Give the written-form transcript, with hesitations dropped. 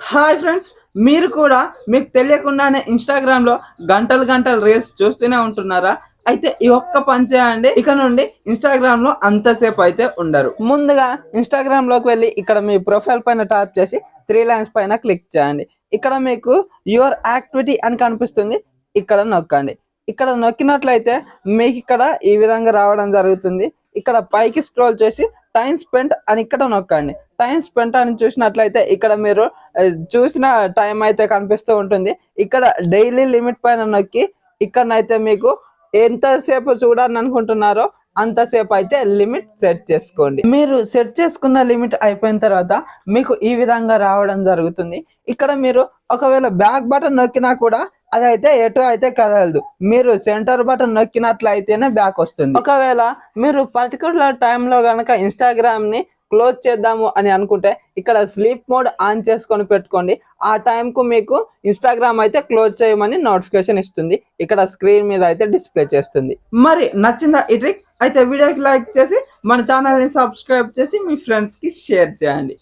Hi friends, మీరు కూడా మీకు తెలియకుండానే ఇన్స్టాగ్రామ్లో గంటలు గంటలు రీల్స్ చూస్తూనే ఉంటున్నారా? అయితే ఈ ఒక్క పని చేయండి, ఇక నుండి ఇన్స్టాగ్రామ్లో అంతసేపు అయితే ఉండరు. ముందుగా ఇన్స్టాగ్రామ్లోకి వెళ్ళి ఇక్కడ మీ ప్రొఫైల్ పైన ట్యాప్ చేసి త్రీ లైన్స్ పైన క్లిక్ చేయండి. ఇక్కడ మీకు యువర్ యాక్టివిటీ అని కనిపిస్తుంది, ఇక్కడ నొక్కండి. ఇక్కడ నొక్కినట్లయితే మీకు ఇక్కడ ఈ విధంగా రావడం జరుగుతుంది. ఇక్కడ పైకి స్క్రోల్ చేసి టైం స్పెంట్ అని ఇక్కడ నొక్కండి. టైం స్పెంట్ అని చూసినట్లయితే ఇక్కడ మీరు చూసిన టైం అయితే కనిపిస్తూ ఉంటుంది. ఇక్కడ డైలీ లిమిట్ పైన నొక్కి ఇక్కడనైతే మీకు ఎంతసేపు చూడాలని అనుకుంటున్నారో అంతసేపు అయితే లిమిట్ సెట్ చేసుకోండి. మీరు సెట్ చేసుకున్న లిమిట్ అయిపోయిన తర్వాత మీకు ఈ విధంగా రావడం జరుగుతుంది. ఇక్కడ మీరు ఒకవేళ బ్యాక్ బటన్ నొక్కినా కూడా అదైతే ఎటు అయితే కదలదు. మీరు సెంటర్ బటన్ నొక్కినట్లయితేనే బ్యాక్ వస్తుంది. ఒకవేళ మీరు పర్టికులర్ టైంలో కనుక ఇన్స్టాగ్రామ్ ని క్లోజ్ చేద్దాము అని అనుకుంటే ఇక్కడ స్లీప్ మోడ్ ఆన్ చేసుకొని పెట్టుకోండి. ఆ టైంకు మీకు ఇన్స్టాగ్రామ్ అయితే క్లోజ్ చేయమని నోటిఫికేషన్ ఇస్తుంది. ఇక్కడ స్క్రీన్ మీద అయితే డిస్ప్లే చేస్తుంది. మరి నచ్చిందా ఈ ట్రిక్? అయితే వీడియోకి లైక్ చేసి మన ఛానల్ని సబ్స్క్రైబ్ చేసి మీ ఫ్రెండ్స్కి షేర్ చేయండి.